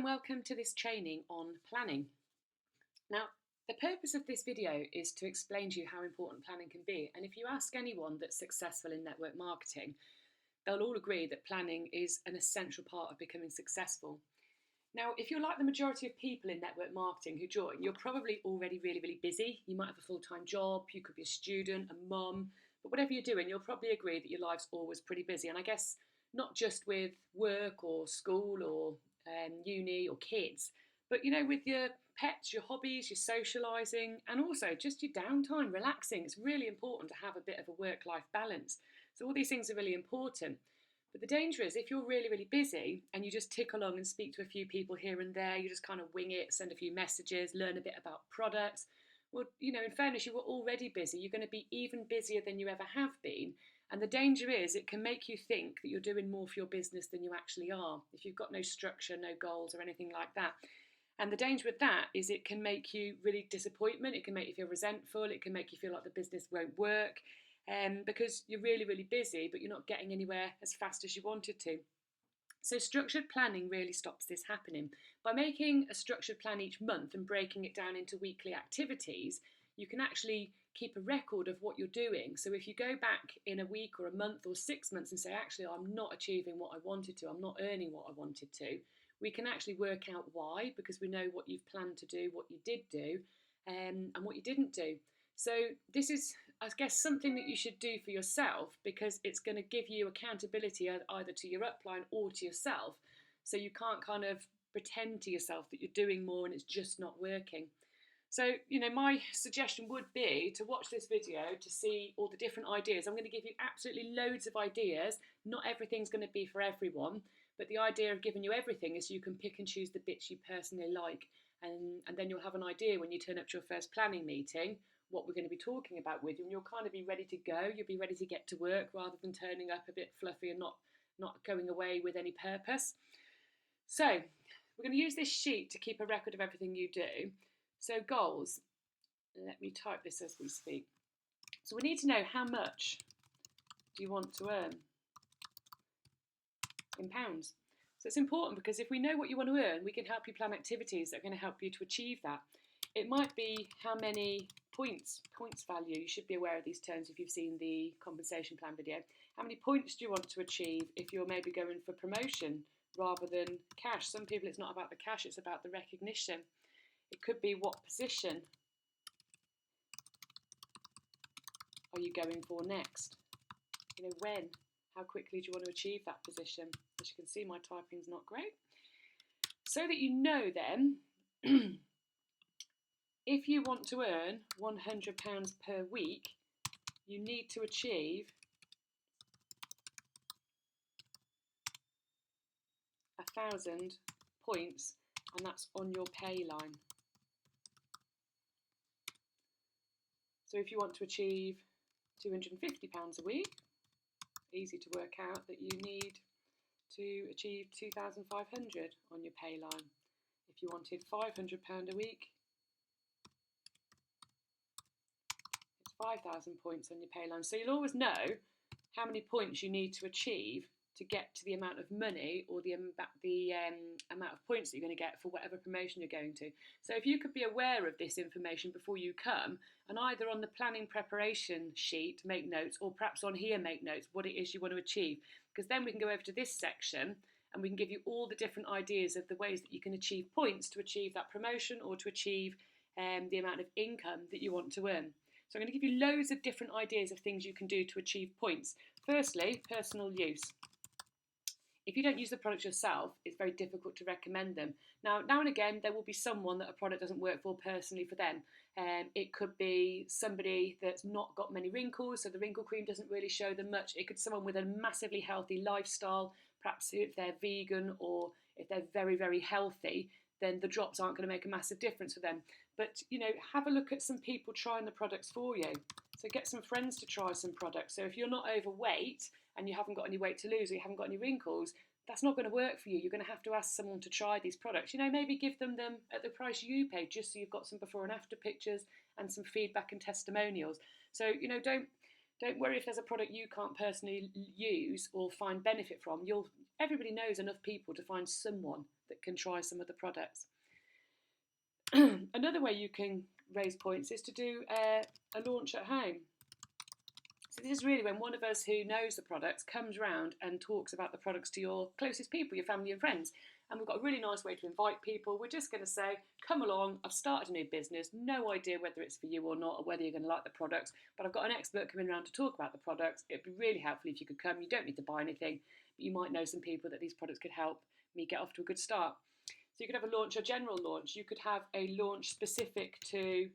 Welcome to this training on planning. Now, the purpose of this video is to explain to you how important planning can be. And if you ask anyone that's successful in network marketing, they'll all agree that planning is an essential part of becoming successful. Now, if you're like the majority of people in network marketing who join, you're probably already really busy. You might have a full-time job, you could be a student, a mum, but whatever you're doing, you'll probably agree that your life's always pretty busy. And I guess not just with work or school or uni or kids, but with your pets, your hobbies, your socialising, and also just your downtime, relaxing. It's really important to have a bit of a work-life balance. So all these things are really important. But the danger is if you're really busy and you just tick along and speak to a few people here and there, you just kind of wing it, send a few messages, learn a bit about products. Well, in fairness, you were already busy. You're going to be even busier than you ever have been. And the danger is it can make you think that you're doing more for your business than you actually are, if you've got no structure, no goals or anything like that. And the danger with that is it can make you really disappointment. It can make you feel resentful. It can make you feel like the business won't work because you're really busy, but you're not getting anywhere as fast as you wanted to. So structured planning really stops this happening. By making a structured plan each month and breaking it down into weekly activities, you can actually keep a record of what you're doing. So if you go back in a week or a month or 6 months and say, actually, I'm not achieving what I wanted to, I'm not earning what I wanted to, we can actually work out why, because we know what you've planned to do, what you did do, and what you didn't do. So this is, I guess, something that you should do for yourself, because it's going to give you accountability either to your upline or to yourself. So you can't kind of pretend to yourself that you're doing more and it's just not working. So, my suggestion would be to watch this video to see all the different ideas. I'm going to give you absolutely loads of ideas. Not everything's going to be for everyone, but the idea of giving you everything is you can pick and choose the bits you personally like. And then you'll have an idea when you turn up to your first planning meeting what we're going to be talking about with you, and you'll kind of be ready to go. You'll be ready to get to work rather than turning up a bit fluffy and not going away with any purpose. So we're going to use this sheet to keep a record of everything you do. So goals, let me type this as we speak. So we need to know, how much do you want to earn in pounds? So it's important because if we know what you want to earn, we can help you plan activities that are going to help you to achieve that. It might be how many points value. You should be aware of these terms if you've seen the compensation plan video. How many points do you want to achieve if you're maybe going for promotion rather than cash? Some people, it's not about the cash, it's about the recognition. It could be, what position are you going for next? When? How quickly do you want to achieve that position? As you can see, my typing's not great. So that you know then, if you want to earn £100 per week, you need to achieve 1,000 points, and that's on your pay line. So if you want to achieve £250 a week, easy to work out that you need to achieve 2,500 on your pay line. If you wanted £500 a week, it's 5,000 points on your pay line. So you'll always know how many points you need to achieve to get to the amount of money or the amount of points that you're going to get for whatever promotion you're going to. So if you could be aware of this information before you come, and either on the planning preparation sheet make notes, or perhaps on here make notes what it is you want to achieve, because then we can go over to this section and we can give you all the different ideas of the ways that you can achieve points to achieve that promotion or to achieve the amount of income that you want to earn. So I'm going to give you loads of different ideas of things you can do to achieve points. Firstly, personal use. If you don't use the products yourself, it's very difficult to recommend them. Now and again, there will be someone that a product doesn't work for personally for them. It could be somebody that's not got many wrinkles, so the wrinkle cream doesn't really show them much. It could be someone with a massively healthy lifestyle, perhaps if they're vegan or if they're very healthy, then the drops aren't going to make a massive difference for them. But, have a look at some people trying the products for you. So get some friends to try some products. So if you're not overweight and you haven't got any weight to lose or you haven't got any wrinkles, that's not going to work for you. You're going to have to ask someone to try these products. Maybe give them at the price you pay, just so you've got some before and after pictures and some feedback and testimonials. So, don't worry if there's a product you can't personally use or find benefit from. Everybody knows enough people to find someone that can try some of the products. Another way you can raise points is to do a launch at home. So this is really when one of us who knows the products comes round and talks about the products to your closest people, your family and friends. And we've got a really nice way to invite people. We're just going to say, come along, I've started a new business, no idea whether it's for you or not, or whether you're going to like the products, but I've got an expert coming around to talk about the products. It'd be really helpful if you could come. You don't need to buy anything, but you might know some people that these products could help me get off to a good start. So you could have a launch, a general launch. You could have a launch specific to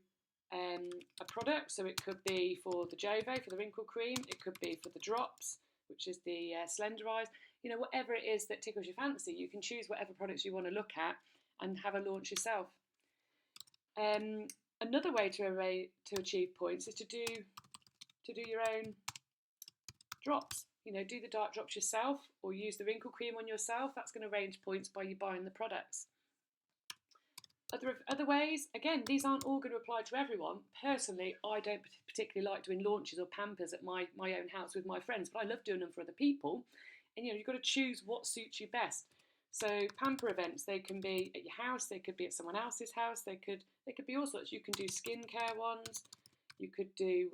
a product. So it could be for the Jovo, for the wrinkle cream. It could be for the drops, which is the Slenderize. You know, whatever it is that tickles your fancy, you can choose whatever products you want to look at and have a launch yourself. Another way to achieve points is to do your own drops. You know, do the dark drops yourself or use the wrinkle cream on yourself. That's going to range points by you buying the products. Other ways, again, these aren't all going to apply to everyone. Personally, I don't particularly like doing launches or Pampers at my own house with my friends, but I love doing them for other people. And, you know, you've got to choose what suits you best. So pamper events, they can be at your house, they could be at someone else's house, they could be all sorts. You can do skincare ones. You could do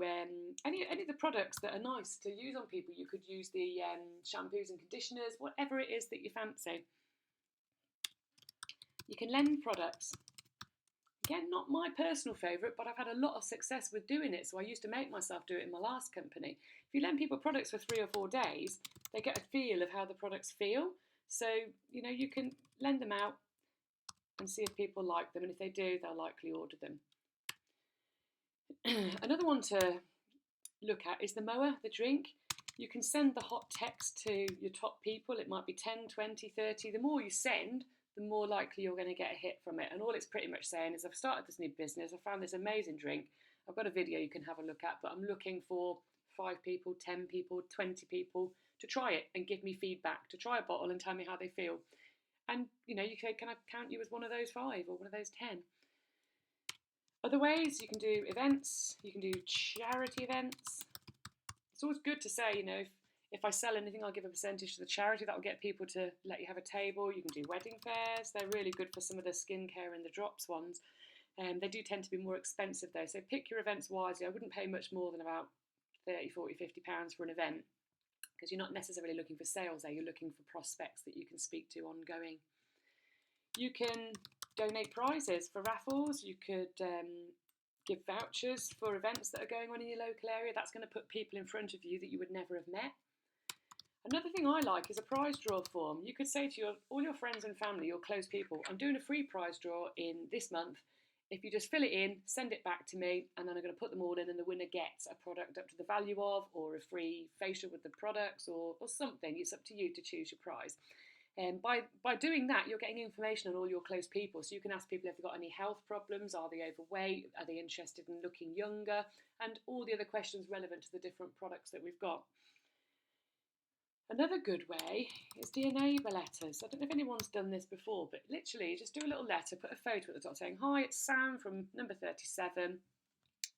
any of the products that are nice to use on people. You could use the shampoos and conditioners, whatever it is that you fancy. You can lend products. Again, not my personal favourite, but I've had a lot of success with doing it. So I used to make myself do it in my last company. If you lend people products for 3 or 4 days, they get a feel of how the products feel. So, you know, you can lend them out and see if people like them. And if they do, they'll likely order them. Another one to look at is the Moa, the drink. You can send the hot text to your top people. It might be 10, 20, 30. The more you send, the more likely you're going to get a hit from it. And all it's pretty much saying is, I've started this new business, I found this amazing drink, I've got a video you can have a look at, but I'm looking for 5 people, 10 people, 20 people to try it and give me feedback, to try a bottle and tell me how they feel. And, you know, you say, can I count you as one of those 5 or one of those 10? Other ways, you can do events, you can do charity events. It's always good to say, you know, if I sell anything, I'll give a percentage to the charity. That will get people to let you have a table. You can do wedding fairs. They're really good for some of the skincare and the drops ones. They do tend to be more expensive though. So pick your events wisely. I wouldn't pay much more than about 30, 40, 50 pounds for an event, because you're not necessarily looking for sales there. You're looking for prospects that you can speak to ongoing. You can donate prizes for raffles. You could give vouchers for events that are going on in your local area. That's going to put people in front of you that you would never have met. Another thing I like is a prize draw form. You could say to all your friends and family, your close people, I'm doing a free prize draw in this month. If you just fill it in, send it back to me, and then I'm going to put them all in, and the winner gets a product up to the value of, or a free facial with the products, or something. It's up to you to choose your prize. And by doing that, you're getting information on all your close people. So you can ask people if they've got any health problems, are they overweight, are they interested in looking younger, and all the other questions relevant to the different products that we've got. Another good way is DNA letters. I don't know if anyone's done this before, but literally just do a little letter, put a photo at the top saying, hi, it's Sam from number 37.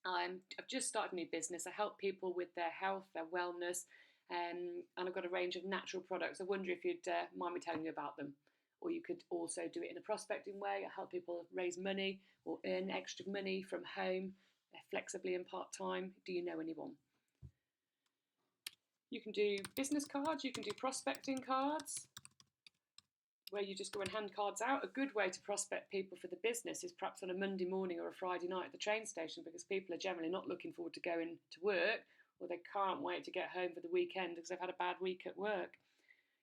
I've just started a new business. I help people with their health, their wellness, and I've got a range of natural products. I wonder if you'd mind me telling you about them. Or you could also do it in a prospecting way. I help people raise money or earn extra money from home, flexibly and part-time. Do you know anyone? You can do business cards, you can do prospecting cards, where you just go and hand cards out. A good way to prospect people for the business is perhaps on a Monday morning or a Friday night at the train station, because people are generally not looking forward to going to work, or they can't wait to get home for the weekend because they've had a bad week at work.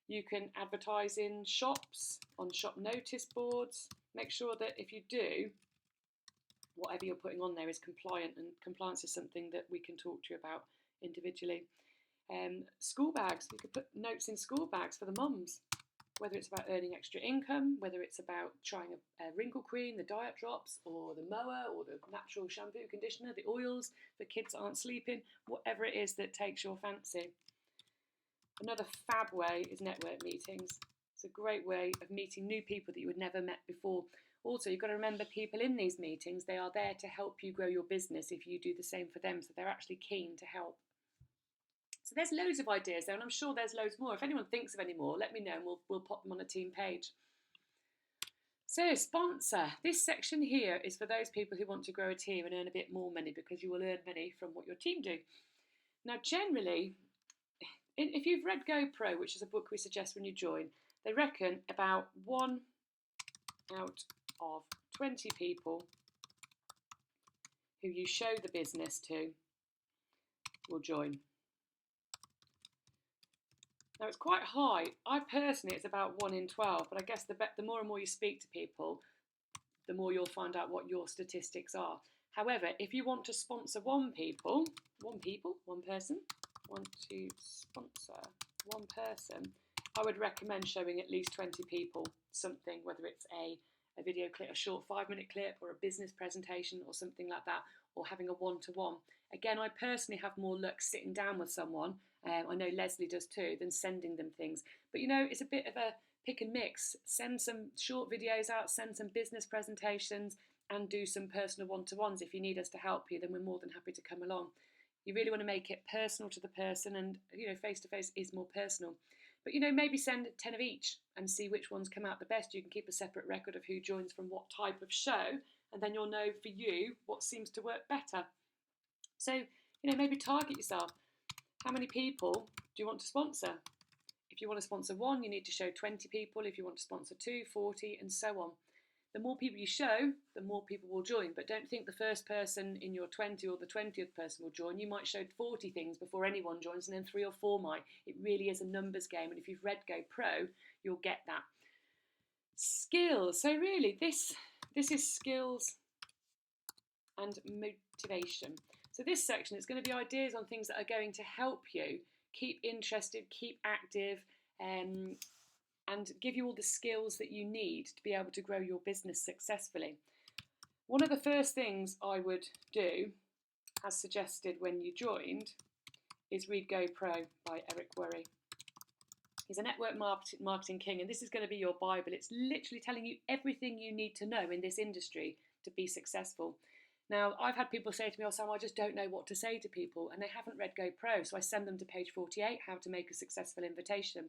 You can advertise in shops, on shop notice boards. Make sure that if you do, whatever you're putting on there is compliant, and compliance is something that we can talk to you about individually. School bags, you could put notes in school bags for the mums, whether it's about earning extra income, whether it's about trying a wrinkle cream, the diet drops, or the Moa, or the natural shampoo conditioner, the oils for kids that aren't sleeping, whatever it is that takes your fancy. Another fab way is network meetings. It's a great way of meeting new people that you had never met before. Also, you've got to remember, people in these meetings, they are there to help you grow your business if you do the same for them, so they're actually keen to help. So there's loads of ideas there, and I'm sure there's loads more. If anyone thinks of any more, let me know, and we'll pop them on a team page. So, sponsor. This section here is for those people who want to grow a team and earn a bit more money, because you will earn money from what your team do. Now, generally, if you've read GoPro, which is a book we suggest when you join, they reckon about 1 out of 20 people who you show the business to will join. Now, it's quite high. I personally, it's about 1 in 12, but I guess the more and more you speak to people, the more you'll find out what your statistics are. However, if you want to sponsor one person, I would recommend showing at least 20 people something, whether it's a video clip, a short 5-minute clip, or a business presentation or something like that, or having a one-to-one. Again, I personally have more luck sitting down with someone, I know Leslie does too, than sending them things. But it's a bit of a pick and mix. Send some short videos out, send some business presentations, and do some personal one-to-ones. If you need us to help you, then we're more than happy to come along. You really want to make it personal to the person, and face-to-face is more personal. But maybe send 10 of each and see which ones come out the best. You can keep a separate record of who joins from what type of show, and then you'll know for you what seems to work better. So, maybe target yourself. How many people do you want to sponsor? If you want to sponsor 1, you need to show 20 people. If you want to sponsor 2, 40, and so on. The more people you show, the more people will join. But don't think the first person in your 20 or the 20th person will join. You might show 40 things before anyone joins, and then 3 or 4 might. It really is a numbers game. And if you've read GoPro, you'll get that. Skills. So really, this is skills and motivation. So this section is going to be ideas on things that are going to help you keep interested, keep active, and give you all the skills that you need to be able to grow your business successfully. One of the first things I would do, as suggested when you joined, is read GoPro by Eric Worre. He's a network marketing king, and this is going to be your Bible. It's literally telling you everything you need to know in this industry to be successful. Now, I've had people say to me, Sam, I just don't know what to say to people, and they haven't read GoPro, so I send them to page 48, how to make a successful invitation.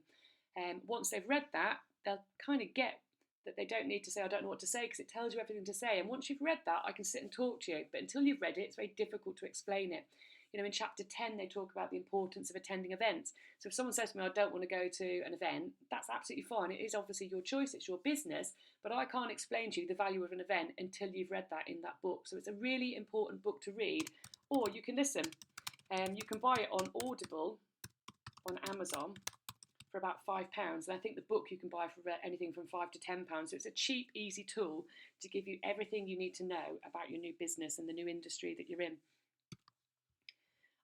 Once they've read that, they'll kind of get that they don't need to say, I don't know what to say, because it tells you everything to say. And once you've read that, I can sit and talk to you. But until you've read it, it's very difficult to explain it. In chapter 10, they talk about the importance of attending events. So if someone says to me, I don't want to go to an event, that's absolutely fine. It is obviously your choice, it's your business, but I can't explain to you the value of an event until you've read that in that book. So it's a really important book to read, or you can listen. You can buy it on Audible, on Amazon, for about £5, and I think the book you can buy for anything from £5 to £10. So it's a cheap, easy tool to give you everything you need to know about your new business and the new industry that you're in.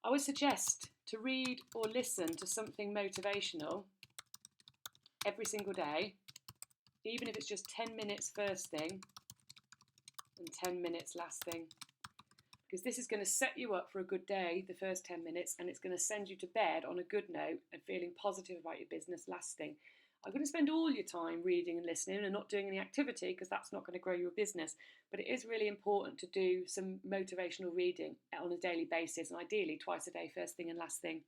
I would suggest to read or listen to something motivational every single day, even if it's just 10 minutes first thing and 10 minutes last thing. Because this is going to set you up for a good day, the first 10 minutes, and it's going to send you to bed on a good note and feeling positive about your business last thing. I'm going to spend all your time reading and listening and not doing any activity, because that's not going to grow your business. But it is really important to do some motivational reading on a daily basis, and ideally twice a day, first thing and last thing.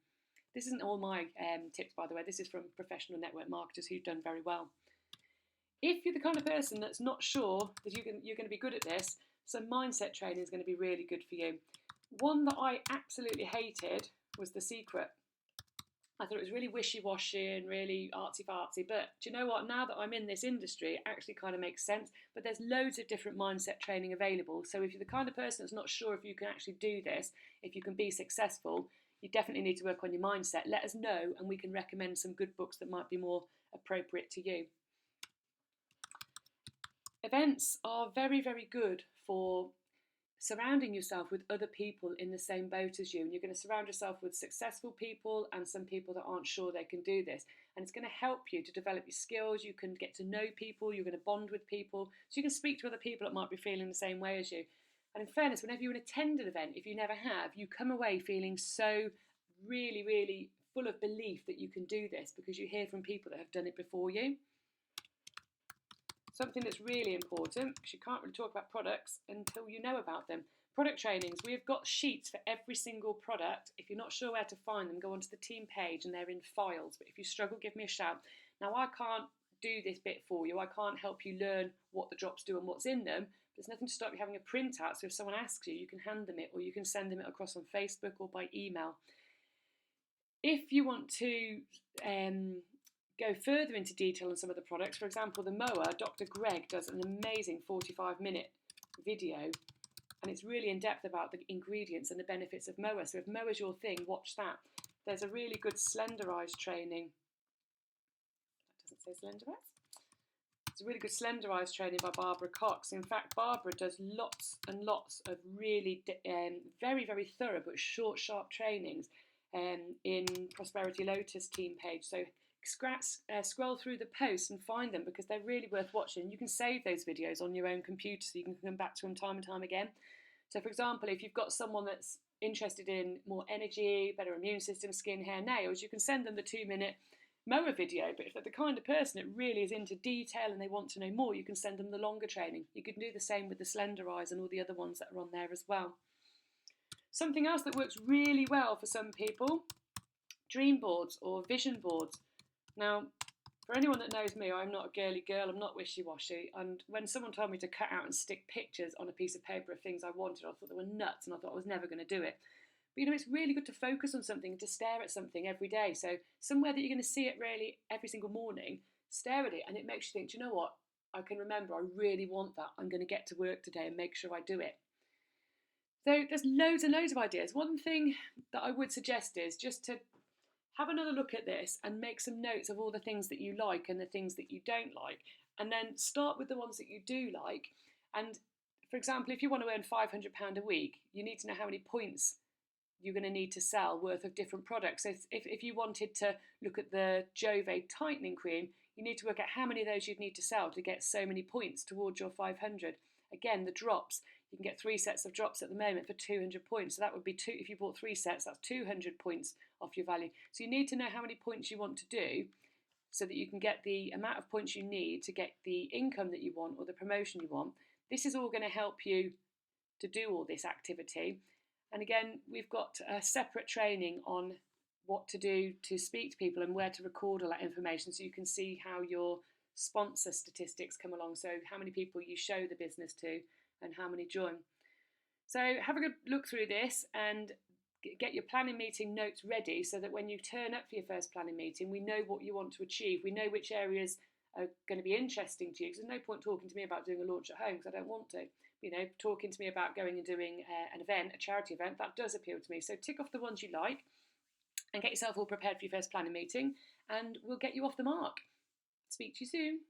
This isn't all my tips, by the way. This is from professional network marketers who've done very well. If you're the kind of person that's not sure that you're going to be good at this, some mindset training is going to be really good for you. One that I absolutely hated was The Secret. I thought it was really wishy-washy and really artsy-fartsy, but do you know what? Now that I'm in this industry, it actually kind of makes sense. But there's loads of different mindset training available. So if you're the kind of person that's not sure if you can actually do this, if you can be successful, you definitely need to work on your mindset. Let us know, and we can recommend some good books that might be more appropriate to you. Events are very, very good for surrounding yourself with other people in the same boat as you, and you're going to surround yourself with successful people and some people that aren't sure they can do this, and it's going to help you to develop your skills. You can get to know people, you're going to bond with people, so you can speak to other people that might be feeling the same way as you. And in fairness, whenever you attend an event, if you never have, you come away feeling so really, really full of belief that you can do this, because you hear from people that have done it before you. Something that's really important, because you can't really talk about products until you know about them. Product trainings. We have got sheets for every single product. If you're not sure where to find them, go onto the team page and they're in files. But if you struggle, give me a shout. Now, I can't do this bit for you. I can't help you learn what the drops do and what's in them. There's nothing to stop you having a printout, so if someone asks you, you can hand them it, or you can send them it across on Facebook or by email. If you want to go further into detail on some of the products, for example, the Moa, Dr. Greg does an amazing 45-minute video, and it's really in depth about the ingredients and the benefits of Moa. So if Moa is your thing, watch that. There's a really good Slenderize training. That doesn't say Slenderize. It's a really good Slenderize training by Barbara Cox. In fact, Barbara does lots and lots of really very, very thorough but short, sharp trainings in Prosperity Lotus team page. So scroll through the posts and find them, because they're really worth watching. You can save those videos on your own computer so you can come back to them time and time again. So for example, if you've got someone that's interested in more energy, better immune system, skin, hair, nails, you can send them the 2-minute Moa video. But if they're the kind of person that really is into detail and they want to know more, you can send them the longer training. You can do the same with the Slenderize and all the other ones that are on there as well. Something else that works really well for some people, dream boards or vision boards. Now, for anyone that knows me, I'm not a girly girl, I'm not wishy-washy, and when someone told me to cut out and stick pictures on a piece of paper of things I wanted, I thought they were nuts, and I thought I was never going to do it. But you know, it's really good to focus on something and to stare at something every day. So somewhere that you're going to see it really every single morning, stare at it, and it makes you think, do you know what? I can remember, I really want that. I'm going to get to work today and make sure I do it. So there's loads and loads of ideas. One thing that I would suggest is just to have another look at this and make some notes of all the things that you like and the things that you don't like, and then start with the ones that you do like. And for example, if you want to earn £500 a week, you need to know how many points you're going to need to sell worth of different products. So if you wanted to look at the Jove tightening cream, you need to work out how many of those you'd need to sell to get so many points towards your 500. Again, the drops, you can get 3 sets of drops at the moment for 200 points. So that would be if you bought 3 sets, that's 200 points off your value. So you need to know how many points you want to do so that you can get the amount of points you need to get the income that you want or the promotion you want. This is all going to help you to do all this activity. And again, we've got a separate training on what to do to speak to people and where to record all that information, so you can see how your sponsor statistics come along, so how many people you show the business to and how many join. So have a good look through this and get your planning meeting notes ready, so that when you turn up for your first planning meeting, we know what you want to achieve. We know which areas are going to be interesting to you, because there's no point talking to me about doing a launch at home, because I don't want to. You know, talking to me about going and doing an event, a charity event, that does appeal to me. So tick off the ones you like and get yourself all prepared for your first planning meeting, and we'll get you off the mark. Speak to you soon.